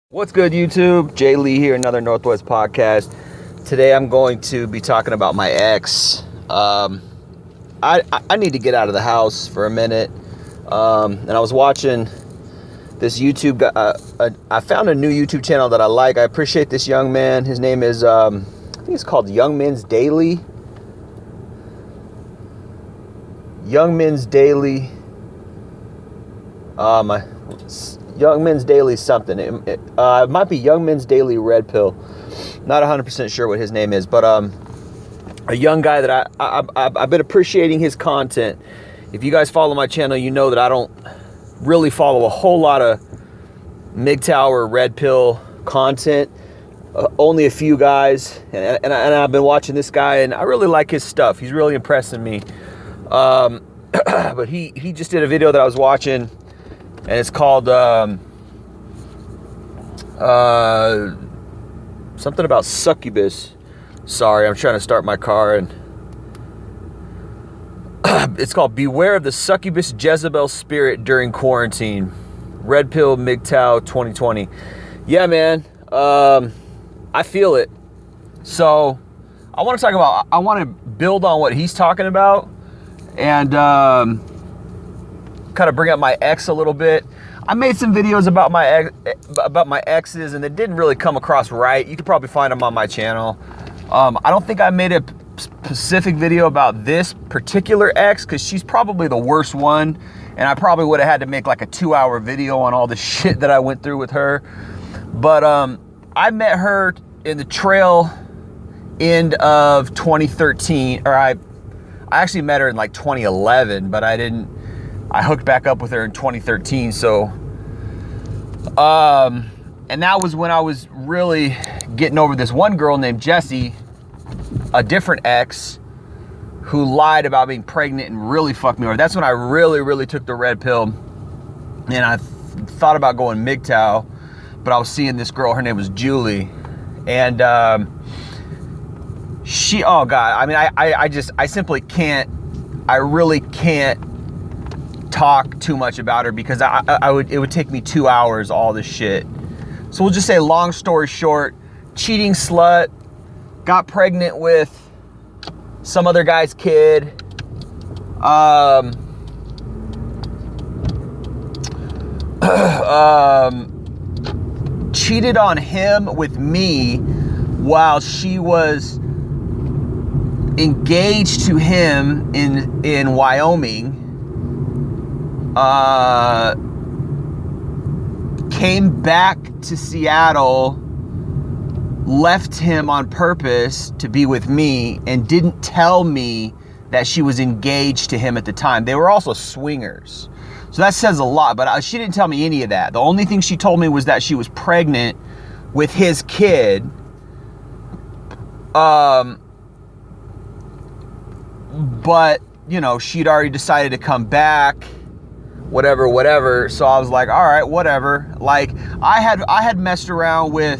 What's good, YouTube? Jay Lee here, another Northwest podcast. Today I'm going to be talking about my ex. I need to get out of the house for a minute. And I was watching this YouTube guy. I found a new YouTube channel that I like. I appreciate this young man. His name is, I think it's called Young Men's Daily. Young Men's Daily. Young Men's Daily something. It might be Young Men's Daily Red Pill. Not 100% sure what his name is, but a young guy that I've been appreciating his content. If you guys follow my channel, you know that I don't really follow a whole lot of MGTOW or Red Pill content. Only a few guys, and I've been watching this guy, and I really like his stuff. He's really impressing me. But he just did a video that I was watching. And it's called something about succubus. Sorry, I'm trying to start my car, and it's called Beware of the Succubus Jezebel Spirit During Quarantine. Red Pill MGTOW 2020. Yeah, man. I feel it. So I want to build on what he's talking about, and kind of bring up my ex a little bit. I made some videos about my exes, and they didn't really come across right. You could probably find them on my channel. I don't think I made a specific video about this particular ex, because she's probably the worst one, and I probably would have had to make like a 2-hour video on all the shit that I went through with her. But I met her in the trail end of 2013, or I actually met her in like 2011, but I hooked back up with her in 2013. So, and that was when I was really getting over this one girl named Jessie, a different ex, who lied about being pregnant and really fucked me over. That's when I really took the red pill, and I thought about going MGTOW, but I was seeing this girl, her name was Julie, and she, oh God, I mean, I simply can't, I really can't talk too much about her, because it would take me 2 hours, all this shit. So we'll just say, long story short, cheating slut, got pregnant with some other guy's kid, cheated on him with me while she was engaged to him in Wyoming. Came back to Seattle, left him on purpose to be with me, and didn't tell me that she was engaged to him at the time. They were also swingers. So that says a lot, but she didn't tell me any of that. The only thing she told me was that she was pregnant with his kid. But, you know, she'd already decided to come back. Whatever. So I was like, all right, whatever. Like, I had messed around with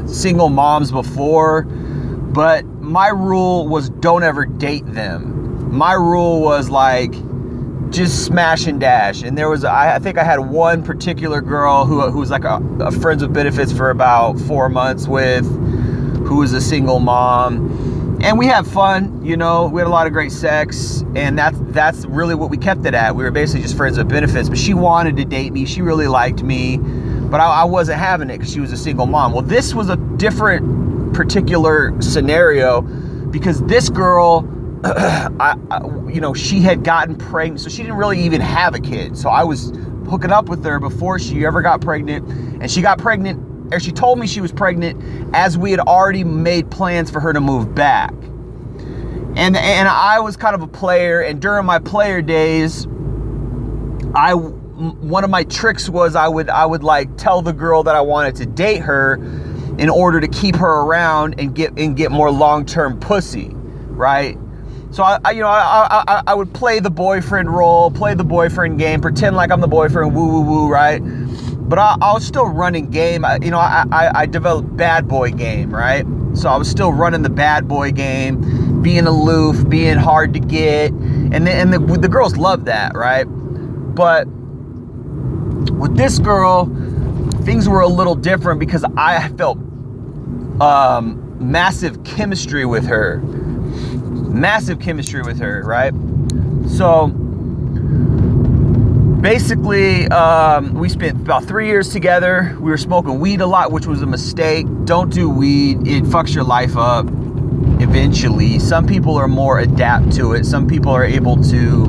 single moms before, but my rule was don't ever date them. My rule was like, just smash and dash. And there was, I think I had one particular girl who was like a friends with benefits for about 4 months with, who was a single mom. And we had fun, you know, we had a lot of great sex, and that's really what we kept it at. We were basically just friends with benefits, but she wanted to date me. She really liked me, but I wasn't having it because she was a single mom. Well, this was a different particular scenario, because this girl, you know, she had gotten pregnant, so she didn't really even have a kid. So I was hooking up with her before she ever got pregnant, and she got pregnant, or she told me she was pregnant as we had already made plans for her to move back. And I was kind of a player, and during my player days, one of my tricks was I would like tell the girl that I wanted to date her in order to keep her around and get more long-term pussy, right? So I would play the boyfriend role, play the boyfriend game, pretend like I'm the boyfriend, woo, right? But I was still running game. I developed bad boy game, right? So I was still running the bad boy game, being aloof, being hard to get, and the girls loved that, right? But With this girl, things were a little different because I felt massive chemistry with her. Massive chemistry with her, right? So basically, we spent about 3 years together. We were smoking weed a lot, which was a mistake. Don't do weed. It fucks your life up eventually. Some people are more adapt to it. Some people are able to,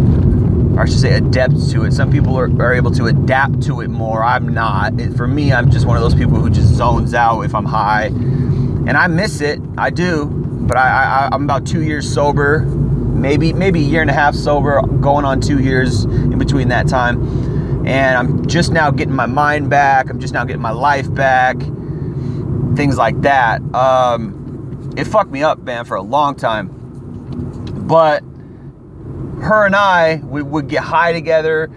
or I should say adept to it. Some people are able to adapt to it more. I'm not. For me, I'm just one of those people who just zones out if I'm high. And I miss it. I do. But I'm about 2 years sober. Maybe a year and a half sober, going on 2 years in between that time. And I'm just now getting my mind back. I'm just now getting my life back. Things like that. It fucked me up, man, for a long time. But her and I, we would get high together.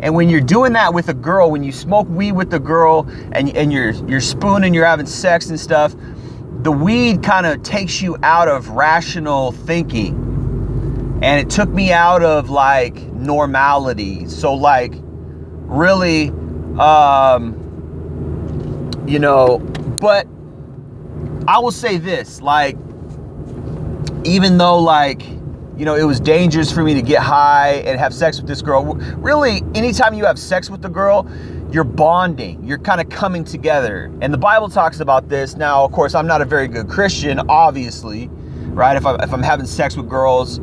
And when you're doing that with a girl, when you smoke weed with the girl and you're spooning, you're having sex and stuff, the weed kind of takes you out of rational thinking. And it took me out of like normality. So like really, you know, but I will say this, like, even though like, you know, it was dangerous for me to get high and have sex with this girl. Really, anytime you have sex with the girl, you're bonding, you're kind of coming together. And the Bible talks about this. Now, of course, I'm not a very good Christian, obviously, right? If I'm having sex with girls,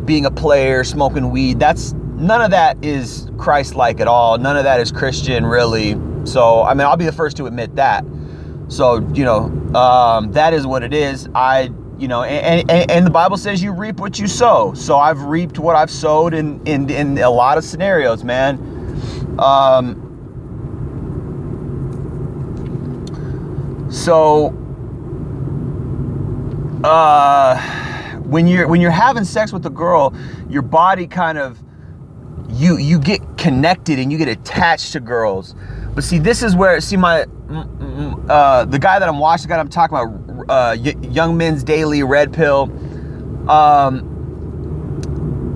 being a player, smoking weed, none of that is Christ-like at all. None of that is Christian, really. So, I mean, I'll be the first to admit that. So, you know, that is what it is. You know, and the Bible says you reap what you sow. So I've reaped what I've sowed in a lot of scenarios, man. When you're having sex with a girl, your body kind of, you get connected and you get attached to girls. But see, this is where, the guy that I'm watching, the guy that I'm talking about, Young Men's Daily Red Pill,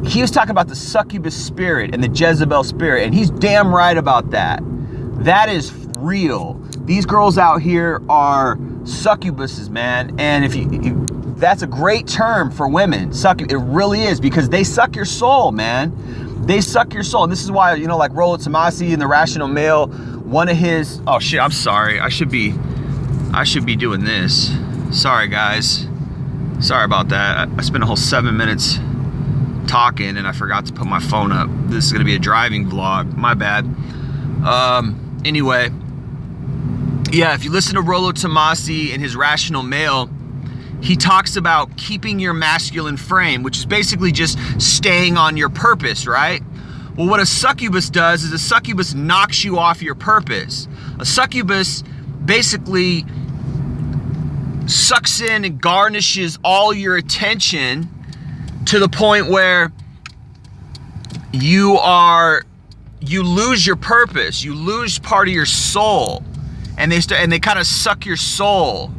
he was talking about the succubus spirit and the Jezebel spirit, and he's damn right about that. That is real. These girls out here are succubuses, man. And if that's a great term for women. It really is, because they suck your soul, man. They suck your soul. And this is why, you know, like Rollo Tomasi in The Rational Male, one of his, oh shit, I'm sorry. I should be doing this. Sorry, guys. Sorry about that. I spent a whole 7 minutes talking and I forgot to put my phone up. This is going to be a driving vlog. My bad. Anyway. Yeah, if you listen to Rollo Tomasi in his Rational Male, he talks about keeping your masculine frame, which is basically just staying on your purpose, right? Well, what a succubus does is a succubus knocks you off your purpose. A succubus basically sucks in and garnishes all your attention to the point where you lose your purpose, you lose part of your soul, and they kind of suck your soul.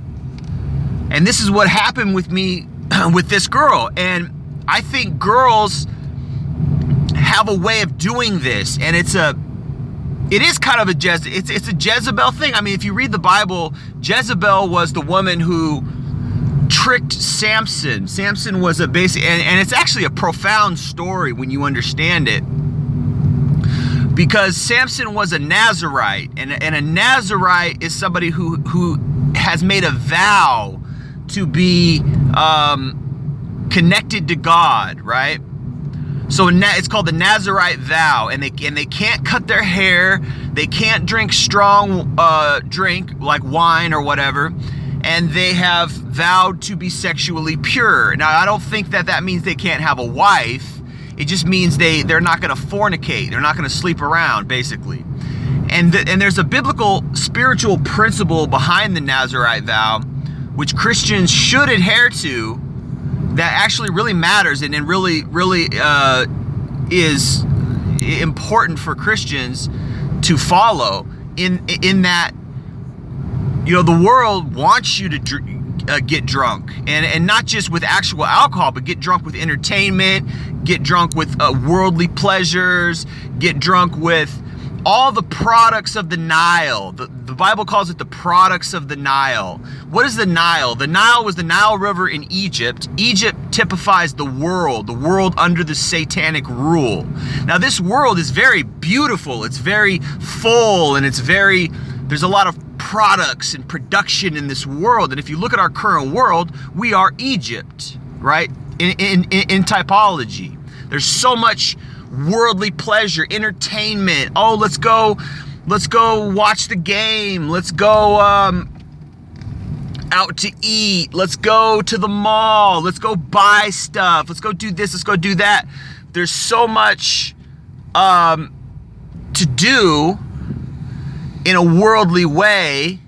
And this is what happened with me with this girl. And I think girls have a way of doing this, and it is kind of it's a Jezebel thing. I mean, if you read the Bible, Jezebel was the woman who tricked Samson. Samson was a basic, and it's actually a profound story when you understand it, because Samson was a Nazirite, and a Nazirite is somebody who has made a vow to be connected to God, right? So it's called the Nazirite vow, and they can't cut their hair, they can't drink strong drink like wine or whatever, and they have vowed to be sexually pure. Now, I don't think that means they can't have a wife. It just means they're not going to fornicate, they're not going to sleep around, basically. And there's a biblical spiritual principle behind the Nazirite vow, which Christians should adhere to, that actually really matters and really is important for Christians to follow, in that, you know, the world wants you to get drunk, and not just with actual alcohol, but get drunk with entertainment, get drunk with worldly pleasures, get drunk with all the products of the Nile. The Bible calls it the products of the Nile. What is the Nile? The Nile was the Nile River in Egypt. Egypt typifies the world under the satanic rule. Now this world is very beautiful. It's very full, and there's a lot of products and production in this world. And if you look at our current world, we are Egypt, right? In typology. There's so much worldly pleasure, entertainment. Oh, let's go watch the game. Let's go out to eat. Let's go to the mall. Let's go buy stuff. Let's go do this. Let's go do that. There's so much to do in a worldly way.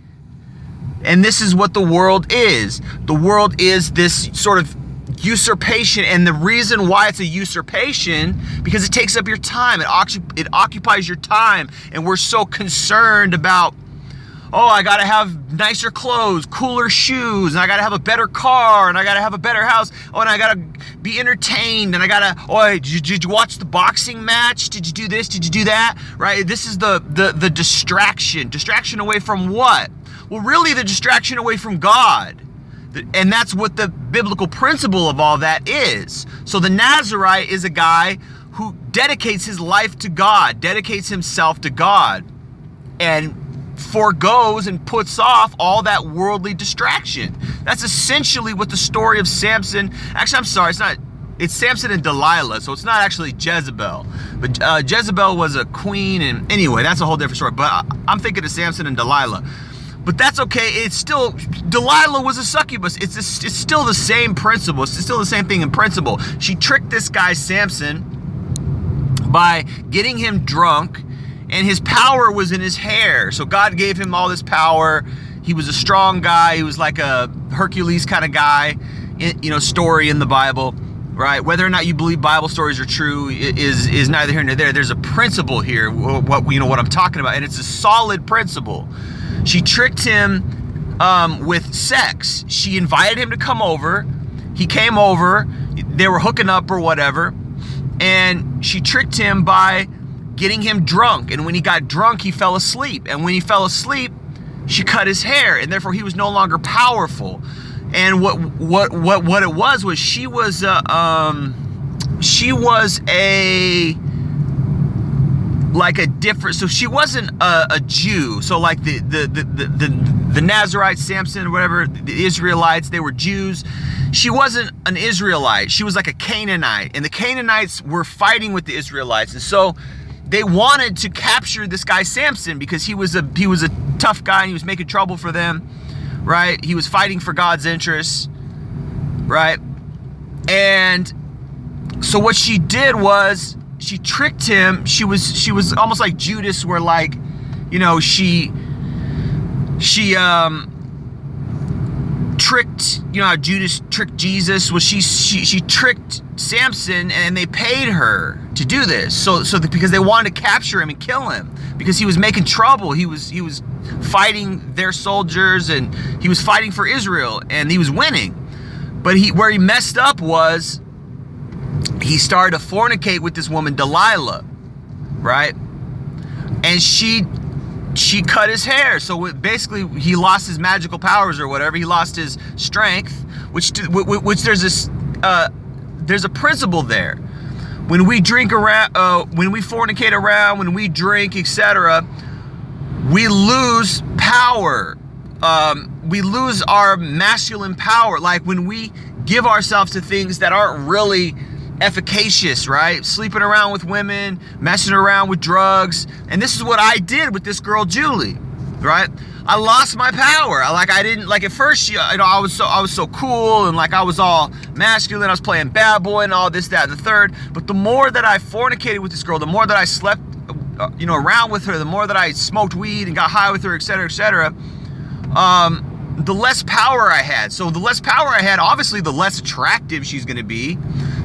And this is what the world is. The world is this sort of usurpation, and the reason why it's a usurpation, because it takes up your time. It occupies your time, and we're so concerned about, oh, I gotta have nicer clothes, cooler shoes, and I gotta have a better car, and I gotta have a better house, oh, and I gotta be entertained, and I gotta, oh, did you watch the boxing match? Did you do this? Did you do that? Right? This is the distraction away from what? Well, really the distraction away from God. And that's what the biblical principle of all that is. So the Nazirite is a guy who dedicates his life to God, dedicates himself to God, and forgoes and puts off all that worldly distraction. That's essentially what the story of Samson, actually, I'm sorry, it's Samson and Delilah, so it's not actually Jezebel. But Jezebel was a queen, and anyway, that's a whole different story. But I'm thinking of Samson and Delilah. But that's okay. It's still, Delilah was a succubus. It's still the same principle. It's still the same thing in principle. She tricked this guy Samson by getting him drunk, and his power was in his hair. So God gave him all this power. He was a strong guy. He was like a Hercules kind of guy, story in the Bible, right? Whether or not you believe Bible stories are true is neither here nor there. There's a principle here, what I'm talking about, and it's a solid principle. She tricked him with sex. She invited him to come over. He came over. They were hooking up or whatever. And she tricked him by getting him drunk. And when he got drunk, he fell asleep. And when he fell asleep, she cut his hair. And therefore, he was no longer powerful. And what it was she was like a different, so she wasn't a Jew. So like the Nazirites, Samson, whatever, the Israelites, they were Jews. She wasn't an Israelite. She was like a Canaanite, and the Canaanites were fighting with the Israelites, and so they wanted to capture this guy Samson because he was a tough guy, and he was making trouble for them, right? He was fighting for God's interests, right? And so what she did was, she tricked him. She was almost like Judas, where like, she tricked, how Judas tricked Jesus. Was she tricked Samson, and they paid her to do this. So because they wanted to capture him and kill him because he was making trouble. He was fighting their soldiers, and he was fighting for Israel, and he was winning. But where he messed up was, he started to fornicate with this woman, Delilah, right? And she cut his hair. So basically, he lost his magical powers or whatever. He lost his strength, which there's a principle there. When we drink around, when we fornicate around, when we drink, etc., we lose power. We lose our masculine power. Like when we give ourselves to things that aren't really efficacious, right? Sleeping around with women, messing around with drugs. And this is what I did with this girl, Julie, right? I lost my power. I didn't, like, at first, I was so cool, and like I was all masculine. I was playing bad boy and all this, that, and the third. But the more that I fornicated with this girl, the more that I slept, around with her, the more that I smoked weed and got high with her, etc., etc., the less power I had. So the less power I had, obviously, the less attractive she's going to be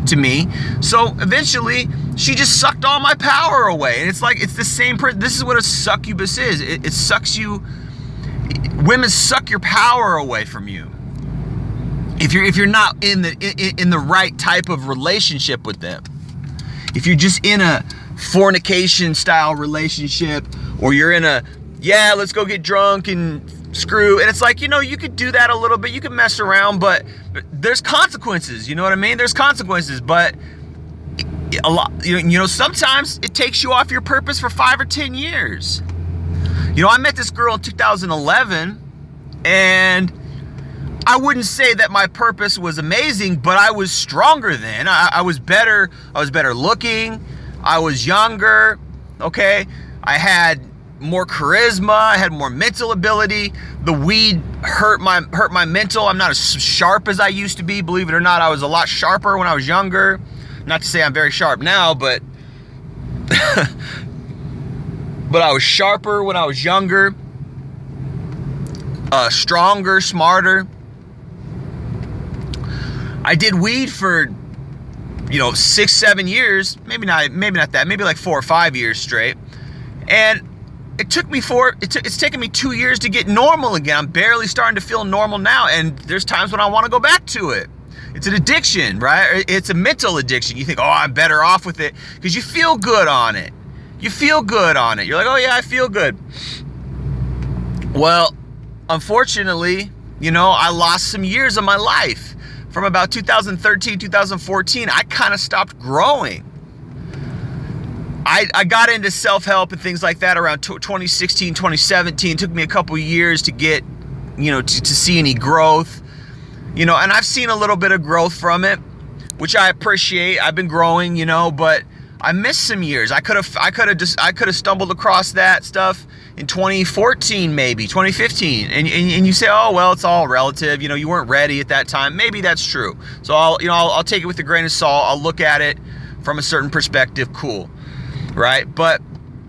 to me. So eventually, she just sucked all my power away. And it's like, it's the same. This is what a succubus is. It sucks you. Women suck your power away from you if you're not in the right type of relationship with them. If you're just in a fornication style relationship, or you're in a, yeah, let's go get drunk and screw. And it's like, you know, you could do that a little bit. You can mess around, but there's consequences. You know what I mean? There's consequences, but a lot, you know, sometimes it takes you off your purpose for 5 or 10 years. You know, I met this girl in 2011, and I wouldn't say that my purpose was amazing, but I was stronger then. I was better. I was better looking. I was younger. Okay. I had more charisma. I had more mental ability. The weed hurt my mental. I'm not as sharp as I used to be. Believe it or not, I was a lot sharper when I was younger. Not to say I'm very sharp now, but but I was sharper when I was younger. Stronger, smarter. I did weed for, you know, 6-7 years, maybe not that, maybe like 4 or 5 years straight. And it's taken me 2 years to get normal again. I'm barely starting to feel normal now, and there's times when I want to go back to it. It's an addiction, right? It's a mental addiction. You think, oh, I'm better off with it, because you feel good on it. You feel good on it. You're like, oh yeah, I feel good. Well, unfortunately, you know, I lost some years of my life. From about 2013, 2014, I kind of stopped growing. I got into self-help and things like that around 2016, 2017. It took me a couple years to get, you know, to see any growth. You know, and I've seen a little bit of growth from it, which I appreciate. I've been growing, you know, but I missed some years. I could have stumbled across that stuff in 2014, maybe 2015, and you say, oh well, it's all relative. You know, you weren't ready at that time. Maybe that's true. So I'll take it with a grain of salt. I'll look at it from a certain perspective. Cool, right? But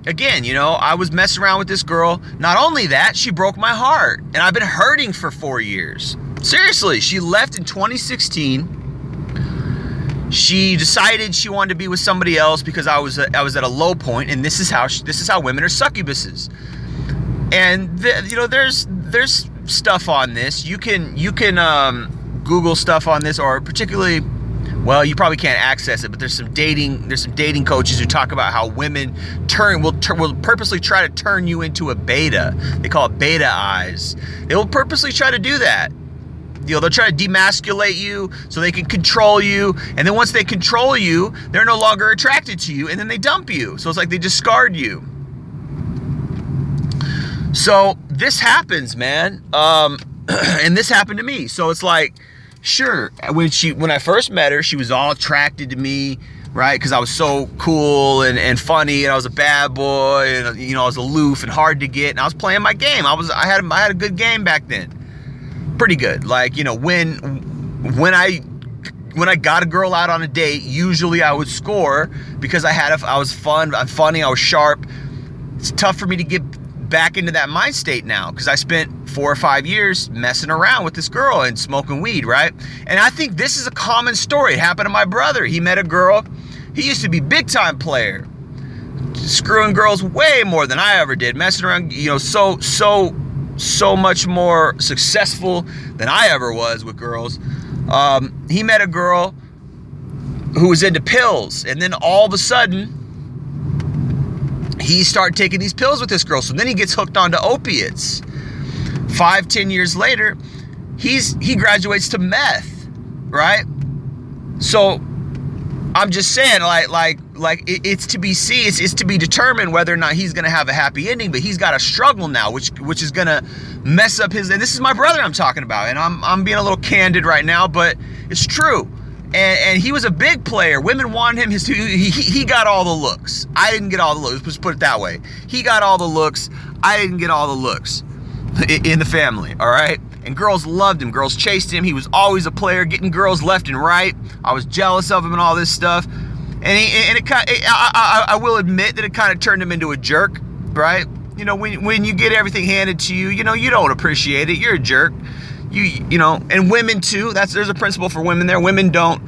again, you know, I was messing around with this girl. Not only that, she broke my heart, and I've been hurting for 4 years. Seriously, she left in 2016. She decided she wanted to be with somebody else because I was at a low point, and this is how women are succubuses. And you know, there's stuff on this. You can Google stuff on this, or particularly, well, you probably can't access it, but there's some dating coaches who talk about how women will purposely try to turn you into a beta. They call it beta eyes. They will purposely try to do that. You know, they'll try to demasculate you so they can control you, and then once they control you, they're no longer attracted to you, and then they dump you. So it's like they discard you. So this happens, man, and this happened to me. So it's like, sure, when I first met her, she was all attracted to me, right? Because I was so cool and funny, and I was a bad boy, and you know, I was aloof and hard to get, and I was playing my game. I had a good game back then. Pretty good. Like, you know, when I got a girl out on a date, usually I would score because I was fun, I'm funny, I was sharp. It's tough for me to get back into that mind state now because I spent 4 or 5 years messing around with this girl and smoking weed, right? And I think this is a common story. It happened to my brother. He met a girl. He used to be big time player, screwing girls way more than I ever did, messing around, you know, so much more successful than I ever was with girls. He met a girl who was into pills, and then all of a sudden he started taking these pills with this girl. So then he gets hooked onto opiates. 5-10 years later, he graduates to meth, right? So I'm just saying, like it's to be seen. It's to be determined whether or not he's gonna have a happy ending. But he's got a struggle now, which is gonna mess up his. And this is my brother I'm talking about, and I'm being a little candid right now, but it's true. And he was a big player. Women wanted him. He got all the looks. I didn't get all the looks. Let's put it that way. He got all the looks. I didn't get all the looks in the family. All right. And girls loved him. Girls chased him. He was always a player, getting girls left and right. I was jealous of him and all this stuff. And I will admit that it kind of turned him into a jerk, right? You know, when you get everything handed to you, you know, you don't appreciate it. You're a jerk. You know, and women too. There's a principle for women there. Women don't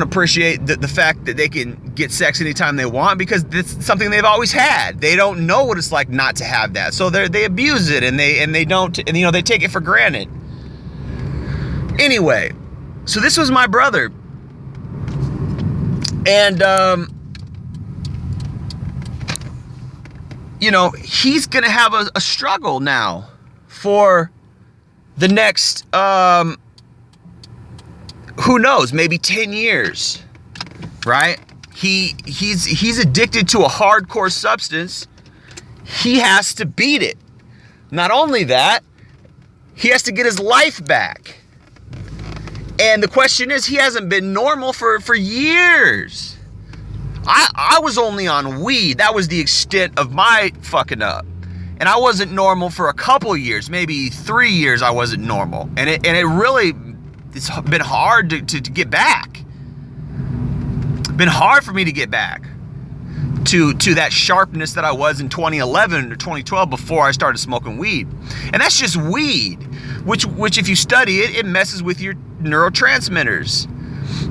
appreciate the fact that they can get sex anytime they want because it's something they've always had. They don't know what it's like not to have that. So they abuse it and they don't, and you know, they take it for granted. Anyway, so this was my brother. And he's going to have a struggle now for the next, who knows, maybe 10 years, right? He's addicted to a hardcore substance. He has to beat it. Not only that, he has to get his life back. And the question is, he hasn't been normal for years. I was only on weed. That was the extent of my fucking up. And I wasn't normal for a couple years, maybe 3 years I wasn't normal. And it really, it's been hard to get back. Been hard for me to get back to that sharpness that I was in 2011 or 2012 before I started smoking weed. And that's just weed, which if you study it, it messes with your neurotransmitters,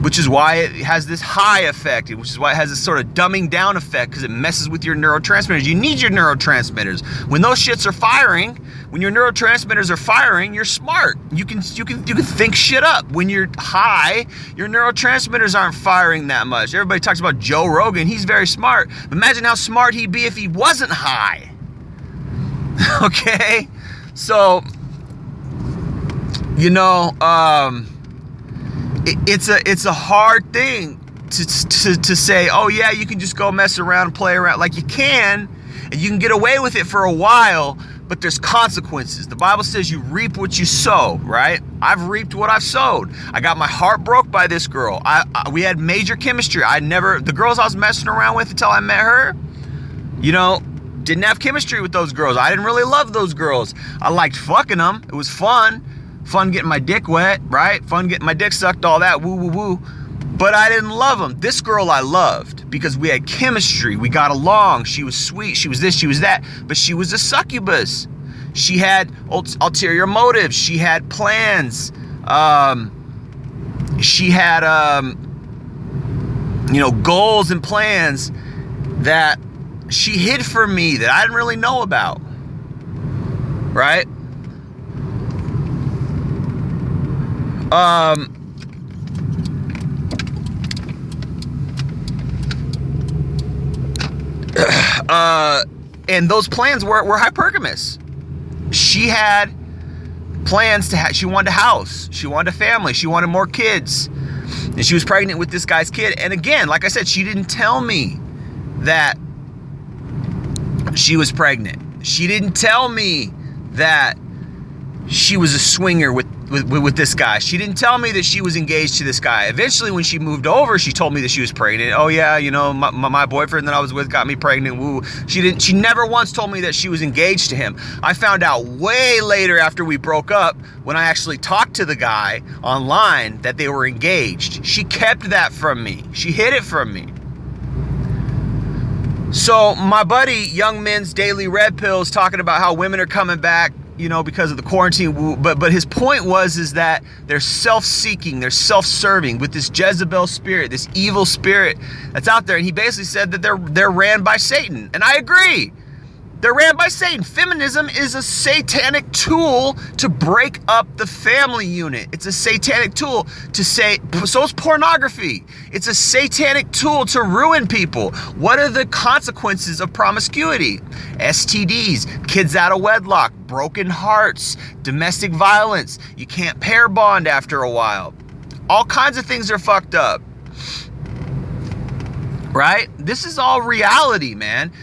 which is why it has this high effect, which is why it has this sort of dumbing down effect, because it messes with your neurotransmitters. You need your neurotransmitters. When those shits are firing, when your neurotransmitters are firing, you're smart. You can think shit up. When you're high, your neurotransmitters aren't firing that much. Everybody talks about Joe Rogan. He's very smart. Imagine how smart he'd be if he wasn't high. Okay? So, it's a hard thing to say, oh yeah, you can just go mess around and play around. Like, you can, and you can get away with it for a while, but there's consequences. The Bible says you reap what you sow, right? I've reaped what I've sowed. I got my heart broke by this girl. We had major chemistry. The girls I was messing around with until I met her, didn't have chemistry with those girls. I didn't really love those girls. I liked fucking them. It was fun. Fun getting my dick wet, right? Fun getting my dick sucked, all that, woo, woo, woo. But I didn't love them. This girl I loved because we had chemistry. We got along. She was sweet. She was this, she was that. But she was a succubus. She had ulterior motives. She had plans. She had, goals and plans that she hid from me that I didn't really know about, right? And those plans were hypergamous. She had plans she wanted a house, she wanted a family, she wanted more kids, and she was pregnant with this guy's kid. And again, like I said, she didn't tell me that she was pregnant. She didn't tell me that she was a swinger with this guy. She didn't tell me that she was engaged to this guy. Eventually, when she moved over, she told me that she was pregnant. Oh yeah, my boyfriend that I was with got me pregnant. Woo. She never once told me that she was engaged to him. I found out way later after we broke up, when I actually talked to the guy online, that they were engaged. She kept that from me. She hid it from me. So my buddy, Young Men's Daily Red Pill, is talking about how women are coming back, because of the quarantine. But his point is that they're self-seeking, they're self-serving with this Jezebel spirit, this evil spirit that's out there. And he basically said that they're ran by Satan. And I agree. They're ran by Satan. Feminism is a satanic tool to break up the family unit. It's a satanic tool so is pornography. It's a satanic tool to ruin people. What are the consequences of promiscuity? STDs, kids out of wedlock, broken hearts, domestic violence. You can't pair bond after a while. All kinds of things are fucked up. Right? This is all reality, man.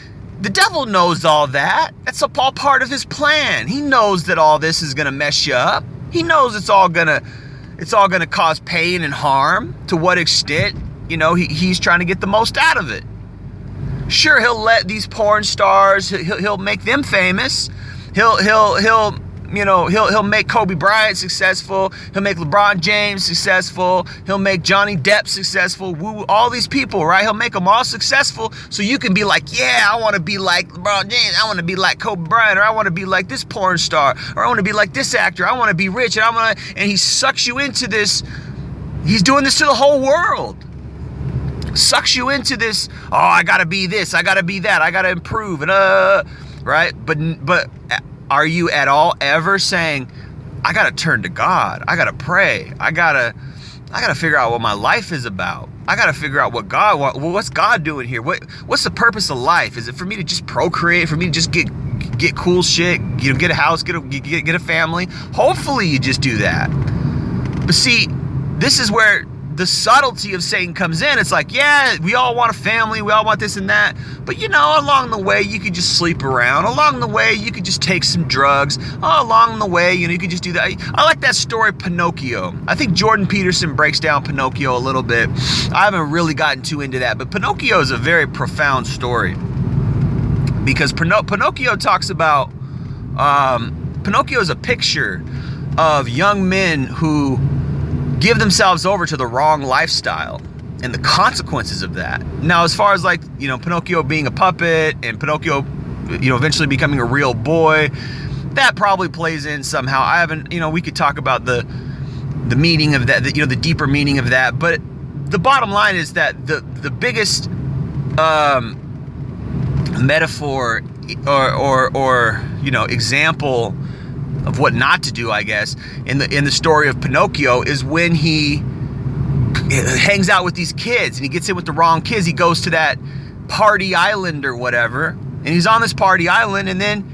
The devil knows all that. That's all part of his plan. He knows that all this is gonna mess you up. He knows it's all gonna cause pain and harm. To what extent? He's trying to get the most out of it. Sure, he'll let these porn stars, he'll make them famous. He'll make Kobe Bryant successful. He'll make LeBron James successful. He'll make Johnny Depp successful. Woo, all these people, right? He'll make them all successful so you can be like, yeah, I want to be like LeBron James. I want to be like Kobe Bryant, or I want to be like this porn star, or I want to be like this actor. I want to be rich, and he sucks you into this. He's doing this to the whole world. Sucks you into this. Oh, I gotta be this. I gotta be that. I gotta improve. And right? But are you at all ever saying, I gotta turn to God, I gotta pray, I gotta figure out what my life is about? I got to figure out what God wants. Well, what's God doing here? What's the purpose of life? Is it for me to just procreate? For me to just get cool shit? Get a house, get a family? Hopefully you just do that. But see, this is where the subtlety of Satan comes in. It's like, yeah, we all want a family, we all want this and that, but along the way you could just sleep around. Along the way you could just take some drugs. Along the way, you could just do that. I like that story, Pinocchio. I think Jordan Peterson breaks down Pinocchio a little bit. I haven't really gotten too into that, but Pinocchio is a very profound story because Pinocchio talks about Pinocchio is a picture of young men who give themselves over to the wrong lifestyle and the consequences of that. Now, as far as like, Pinocchio being a puppet and Pinocchio, eventually becoming a real boy, that probably plays in somehow. I haven't, we could talk about the meaning of that, the deeper meaning of that. But the bottom line is that the biggest metaphor or example of what not to do, I guess, in the story of Pinocchio is when he hangs out with these kids and he gets in with the wrong kids. He goes to that party island or whatever, and he's on this party island, and then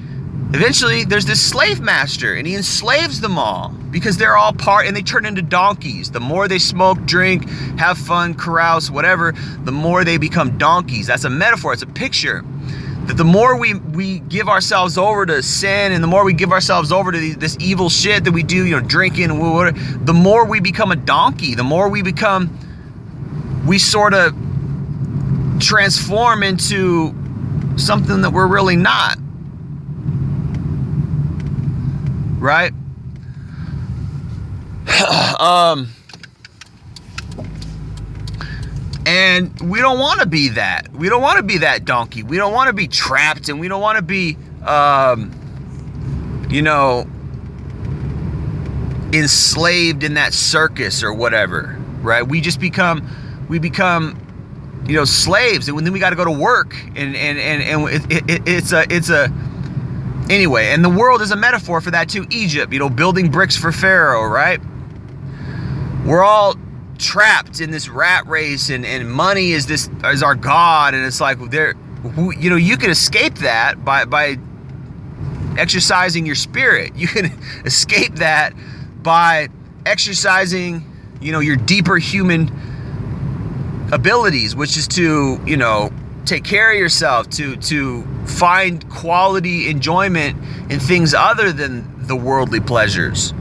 eventually there's this slave master and he enslaves them all because they're all and they turn into donkeys. The more they smoke, drink, have fun, carouse, whatever, the more they become donkeys. That's a metaphor. It's a picture. That the more we give ourselves over to sin and the more we give ourselves over to this evil shit that we do, drinking, the more we become a donkey, the more we sort of transform into something that we're really not. Right? And we don't want to be that. We don't want to be that donkey. We don't want to be trapped, and we don't want to be, enslaved in that circus or whatever, right? We become, slaves, and then we got to go to work, and anyway. And the world is a metaphor for that too. Egypt, building bricks for Pharaoh, right? We're all trapped in this rat race, and money is our God, and it's like you can escape that by exercising your spirit. You can escape that by exercising your deeper human abilities, which is to take care of yourself, to find quality enjoyment in things other than the worldly pleasures.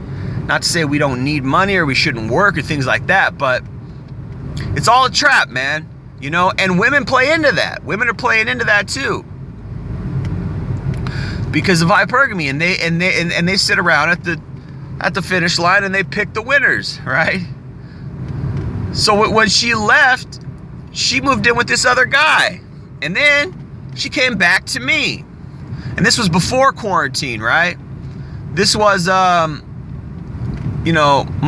Not to say we don't need money or we shouldn't work or things like that, but it's all a trap, man. And women play into that. Women are playing into that too, because of hypergamy, and they sit around at the finish line and they pick the winners, right? So when she left, she moved in with this other guy, and then she came back to me, and this was before quarantine, right? This was my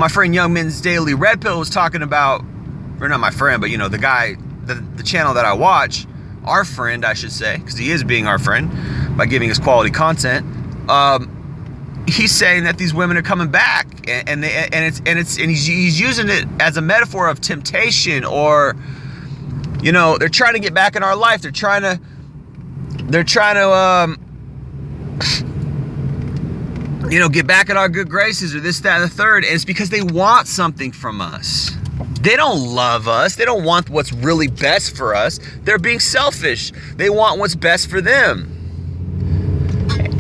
friend Young Men's Daily Red Pill was talking about, or not my friend, but the guy, the channel that I watch, our friend, I should say, because he is being our friend by giving us quality content. He's saying that these women are coming back, and he's using it as a metaphor of temptation, or they're trying to get back in our life. They're trying to get back in our good graces, or this, that, and the third. And it's because they want something from us. They don't love us. They don't want what's really best for us. They're being selfish. They want what's best for them.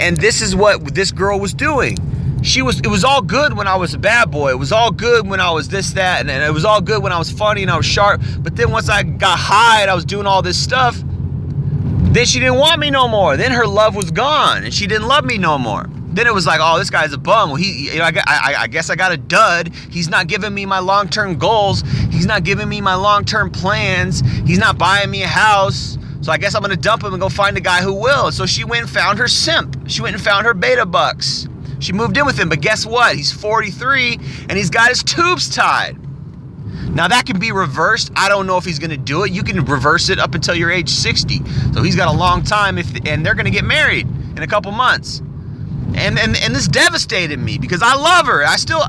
And this is what this girl was doing. It was all good when I was a bad boy. It was all good when I was this, that, and it was all good when I was funny and I was sharp. But then once I got high and I was doing all this stuff, then she didn't want me no more. Then her love was gone and she didn't love me no more. Then it was like, oh, this guy's a bum. Well, I guess I got a dud. He's not giving me my long-term goals. He's not giving me my long-term plans. He's not buying me a house. So I guess I'm going to dump him and go find a guy who will. So she went and found her simp. She went and found her beta bucks. She moved in with him, but guess what? He's 43 and he's got his tubes tied. Now that can be reversed. I don't know if he's going to do it. You can reverse it up until you're age 60. So he's got a long time, and they're going to get married in a couple months. And this devastated me because I love her. I still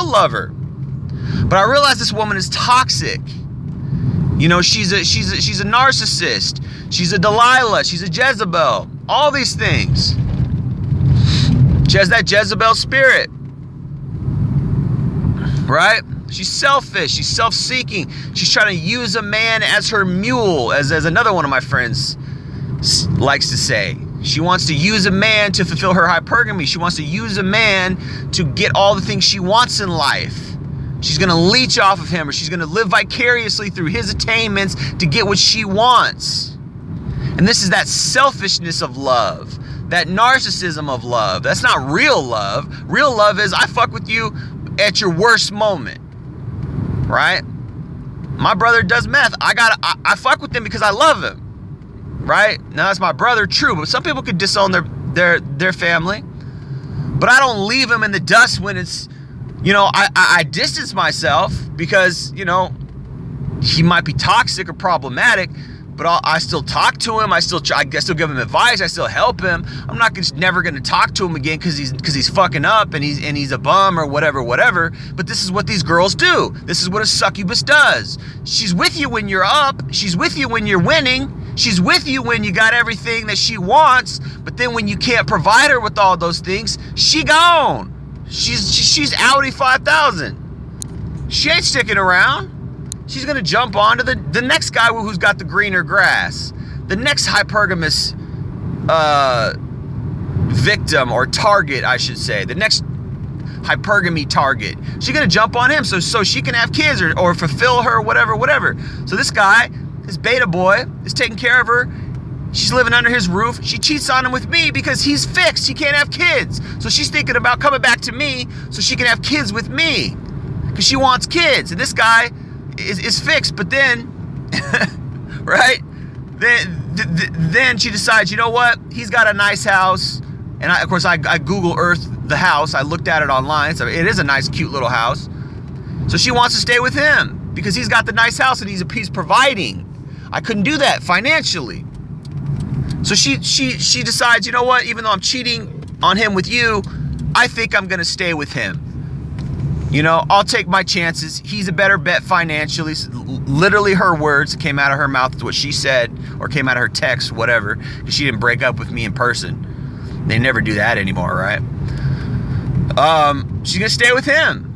love her. But I realized this woman is toxic. You know, she's a narcissist. She's a Delilah. She's a Jezebel. All these things. She has that Jezebel spirit. Right? She's selfish. She's self-seeking. She's trying to use a man as her mule, as another one of my friends likes to say. She wants to use a man to fulfill her hypergamy. She wants to use a man to get all the things she wants in life. She's going to leech off of him, or she's going to live vicariously through his attainments to get what she wants. And this is that selfishness of love, that narcissism of love. That's not real love. Real love is I fuck with you at your worst moment, right? My brother does meth. I fuck with him because I love him, right? Now that's my brother, true, but some people could disown their family. But I don't leave him in the dust when it's, you know, I distance myself because, you know, he might be toxic or problematic, but I still talk to him. I still give him advice. I still help him. I'm not just never going to talk to him again because he's fucking up and he's a bum or whatever. But this is what these girls do. This is what a succubus does. She's with you when you're up. She's with you when you're winning. She's with you when you got everything that she wants. But then when you can't provide her with all those things, she gone. She's Audi 5000. She ain't sticking around. She's going to jump onto the next guy who's got the greener grass. The next hypergamous victim or target, I should say. The next hypergamy target. She's going to jump on him so she can have kids or fulfill her, whatever. So this guy, this beta boy, is taking care of her. She's living under his roof. She cheats on him with me because he's fixed. He can't have kids. So she's thinking about coming back to me so she can have kids with me because she wants kids. And this guy is fixed. But then, right? Then she decides, you know what? He's got a nice house. And of course, I Google Earth the house. I looked at it online. So it is a nice, cute little house. So she wants to stay with him because he's got the nice house and he's providing. I couldn't do that financially. So she decides, you know what, even though I'm cheating on him with you, I think I'm going to stay with him. You know, I'll take my chances. He's a better bet financially. Literally her words came out of her mouth. It's what she said, or came out of her text, whatever, because she didn't break up with me in person. They never do that anymore, right? She's going to stay with him.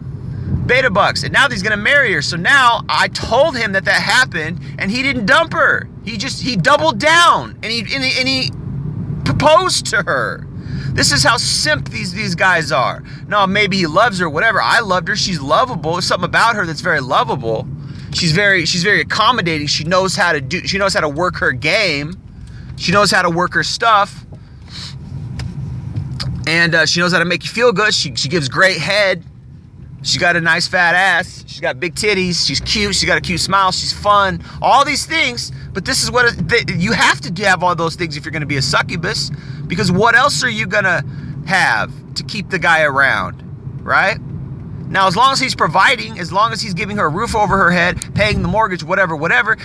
Beta bucks. And now he's going to marry her. So now I told him that happened and he didn't dump her. He doubled down and he proposed to her. This is how simp these guys are. No, maybe he loves her, whatever. I loved her. She's lovable. There's something about her that's very lovable. She's very accommodating. She knows how to work her game. She knows how to work her stuff. And she knows how to make you feel good. She gives great head. She's got a nice fat ass. She's got big titties. She's cute. She's got a cute smile. She's fun. All these things. But this is what you have to have all those things if you're going to be a succubus. Because what else are you going to have to keep the guy around? Right? Now, as long as he's providing, as long as he's giving her a roof over her head, paying the mortgage, whatever,